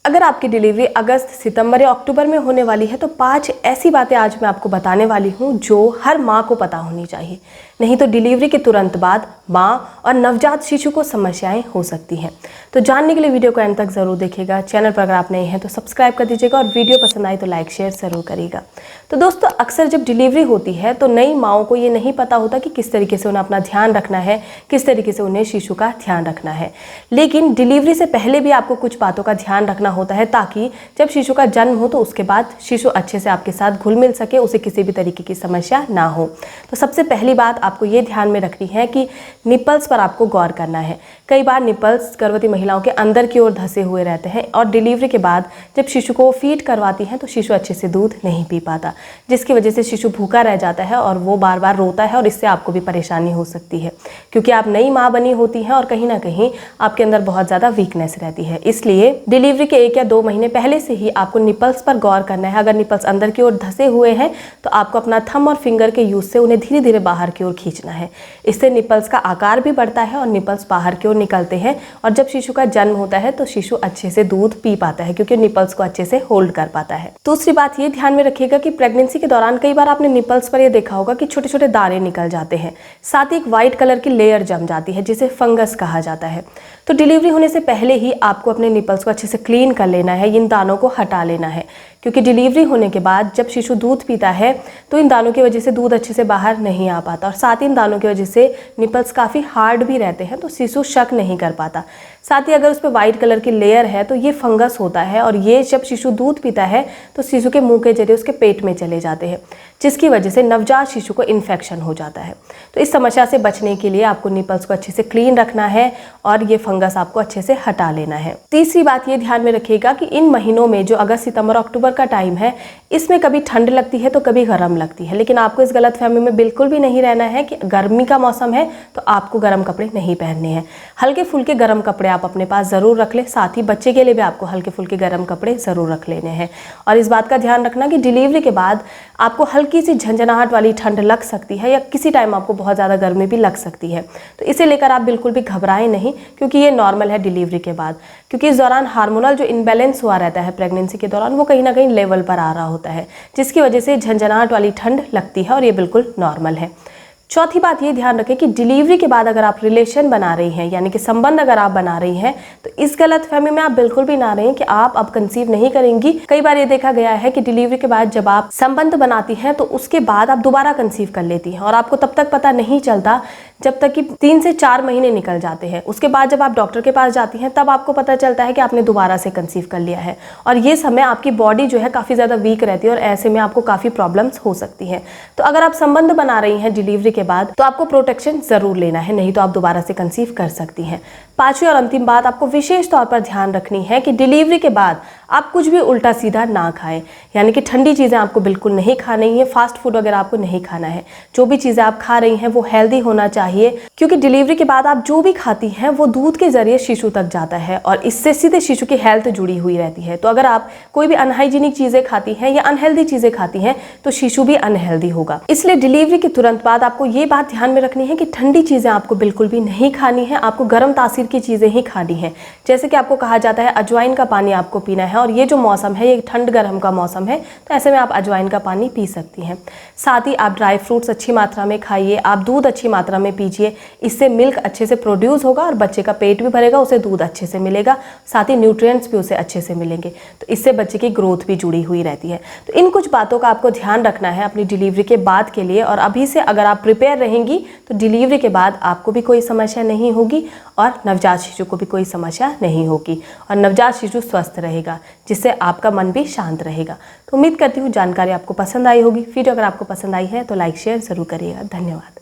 अगर आपकी डिलीवरी अगस्त, सितंबर या अक्टूबर में होने वाली है तो 5 ऐसी बातें आज मैं आपको बताने वाली हूँ जो हर माँ को पता होनी चाहिए, नहीं तो डिलीवरी के तुरंत बाद माँ और नवजात शिशु को समस्याएं हो सकती हैं। तो जानने के लिए वीडियो को एंड तक ज़रूर देखिएगा। चैनल पर अगर आप नए हैं तो सब्सक्राइब कर दीजिएगा और वीडियो पसंद आए तो लाइक शेयर ज़रूर करिएगा। तो दोस्तों, अक्सर जब डिलीवरी होती है तो नई माँओं को ये नहीं पता होता कि किस तरीके से उन्हें अपना ध्यान रखना है, किस तरीके से उन्हें शिशु का ध्यान रखना है। लेकिन डिलीवरी से पहले भी आपको कुछ बातों का ध्यान रखना होता है ताकि जब शिशु का जन्म हो तो उसके बाद शिशु अच्छे से आपके साथ घुल मिल सके, उसे किसी भी तरीके की समस्या ना हो। तो सबसे पहली बात आपको ये ध्यान में रखनी है कि निपल्स पर आपको गौर करना है। कई बार निपल्स गर्भवती महिलाओं के अंदर की ओर धंसे हुए रहते हैं और डिलीवरी के बाद जब शिशु को फीड करवाती हैं तो शिशु अच्छे से दूध नहीं पी पाता, जिसकी वजह से शिशु भूखा रह जाता है और वो बार बार रोता है और इससे आपको भी परेशानी हो सकती है, क्योंकि आप नई माँ बनी होती हैं और कहीं ना कहीं आपके अंदर बहुत ज़्यादा वीकनेस रहती है। इसलिए डिलीवरी के 1 या 2 महीने पहले से ही आपको निपल्स पर गौर करना है। अगर निपल्स अंदर की ओर धंसे हुए हैं तो आपको अपना थंब और फिंगर के यूज से उन्हें धीरे धीरे बाहर की ओर खींचना है। इससे निपल्स का आकार भी बढ़ता है और निपल्स बाहर की ओर निकलते हैं और जब शिशु का जन्म होता है तो शिशु अच्छे से दूध पी पाता है, क्योंकि निपल्स को अच्छे से होल्ड कर पाता है। दूसरी बात ये ध्यान में रखिएगा कि प्रेगनेंसी के दौरान कई बार आपने निपल्स पर यह देखा होगा कि छोटे छोटे दाने निकल जाते हैं, साथ ही एक व्हाइट कलर की लेयर जम जाती है जिसे फंगस कहा जाता है। तो डिलीवरी होने से पहले ही आपको अपने निपल्स को अच्छे से क्लीन कर लेना है, इन दानों को हटा लेना है, क्योंकि डिलीवरी होने के बाद जब शिशु दूध पीता है तो इन दानों की वजह से दूध अच्छे से बाहर नहीं आ पाता और साथ ही इन दानों की वजह से निपल्स काफ़ी हार्ड भी रहते हैं तो शिशु शक नहीं कर पाता। साथ ही अगर उस पर वाइट कलर की लेयर है तो ये फंगस होता है और ये जब शिशु दूध पीता है तो शिशु के मुंह के जरिए उसके पेट में चले जाते हैं, जिसकी वजह से नवजात शिशु को इन्फेक्शन हो जाता है। तो इस समस्या से बचने के लिए आपको निपल्स को अच्छे से क्लीन रखना है और ये फंगस आपको अच्छे से हटा लेना है। तीसरी बात ये ध्यान में रखिएगा कि इन महीनों में जो अगस्त, सितंबर, अक्टूबर का टाइम है, इसमें कभी ठंड लगती है तो कभी गर्म लगती है। लेकिन आपको इस गलतफहमी में बिल्कुल भी नहीं रहना है कि गर्मी का मौसम है तो आपको गर्म कपड़े नहीं पहनने हैं। हल्के फुल्के गर्म कपड़े आप अपने पास ज़रूर रख लें, साथ ही बच्चे के लिए भी आपको हल्के फुल्के गर्म कपड़े ज़रूर रख लेने हैं। और इस बात का ध्यान रखना कि डिलीवरी के बाद आपको हल्की सी झंझनाहट वाली ठंड लग सकती है या किसी टाइम आपको बहुत ज़्यादा गर्मी भी लग सकती है। तो इसे लेकर आप बिल्कुल भी घबराएं नहीं, क्योंकि ये नॉर्मल है डिलीवरी के बाद, क्योंकि इस दौरान हार्मोनल जो इनबैलेंस हुआ रहता है प्रेगनेंसी के दौरान वो कहीं ना कहीं लेवल पर आ रहा होता है, जिसकी वजह से झंझनाहट वाली ठंड लगती है और ये बिल्कुल नॉर्मल है। चौथी बात ये ध्यान रखें कि डिलीवरी के बाद अगर आप रिलेशन बना रही हैं, यानी कि संबंध अगर आप बना रही हैं, तो इस गलतफहमी में आप बिल्कुल भी ना रहें कि आप अब कंसीव नहीं करेंगी। कई बार ये देखा गया है कि डिलीवरी के बाद जब आप संबंध बनाती हैं तो उसके बाद आप दोबारा कंसीव कर लेती हैं और आपको तब तक पता नहीं चलता जब तक कि 3 से 4 महीने निकल जाते हैं। उसके बाद जब आप डॉक्टर के पास जाती हैं तब आपको पता चलता है कि आपने दोबारा से कंसीव कर लिया है और ये समय आपकी बॉडी जो है काफ़ी ज़्यादा वीक रहती है और ऐसे में आपको काफ़ी प्रॉब्लम्स हो सकती हैं। तो अगर आप संबंध बना रही हैं डिलीवरी के बाद तो आपको प्रोटेक्शन ज़रूर लेना है, नहीं तो आप दोबारा से कंसीव कर सकती हैं। पांचवी और अंतिम बात आपको विशेष तौर पर ध्यान रखनी है कि डिलीवरी के बाद आप कुछ भी उल्टा सीधा ना खाएं, यानी कि ठंडी चीज़ें आपको बिल्कुल नहीं खानी है, फास्ट फूड वगैरह आपको नहीं खाना है। जो भी चीज़ें आप खा रही हैं वो हेल्दी होना चाहिए, क्योंकि डिलीवरी के बाद आप जो भी खाती हैं वो दूध के जरिए शिशु तक जाता है और इससे सीधे शिशु की हेल्थ जुड़ी हुई रहती है। तो अगर आप कोई भी अनहाइजीनिक चीज़ें खाती हैं या अनहेल्दी चीज़ें खाती हैं तो शिशु भी अनहेल्दी होगा। इसलिए डिलीवरी के तुरंत बाद आपको ये बात ध्यान में रखनी है कि ठंडी चीज़ें आपको बिल्कुल भी नहीं खानी है, आपको गर्म तासीर की चीज़ें ही खानी है। जैसे कि आपको कहा जाता है अजवाइन का पानी आपको पीना है और ये जो मौसम है ये ठंड गर्म का मौसम है, तो ऐसे में आप अजवाइन का पानी पी सकती हैं। साथ ही आप ड्राई फ्रूट्स अच्छी मात्रा में खाइए, आप दूध अच्छी मात्रा में पीजिए, इससे मिल्क अच्छे से प्रोड्यूस होगा और बच्चे का पेट भी भरेगा, उसे दूध अच्छे से मिलेगा, साथ ही न्यूट्रिएंट्स भी उसे अच्छे से मिलेंगे, तो इससे बच्चे की ग्रोथ भी जुड़ी हुई रहती है। तो इन कुछ बातों का आपको ध्यान रखना है अपनी डिलीवरी के बाद के लिए, और अभी से अगर आप प्रिपेयर रहेंगी तो डिलीवरी के बाद आपको भी कोई समस्या नहीं होगी और नवजात शिशु को भी कोई समस्या नहीं होगी और नवजात शिशु स्वस्थ रहेगा, जिससे आपका मन भी शांत रहेगा। तो उम्मीद करती हूँ जानकारी आपको पसंद आई होगी। वीडियो अगर आपको पसंद आई है तो लाइक शेयर ज़रूर करिएगा। धन्यवाद।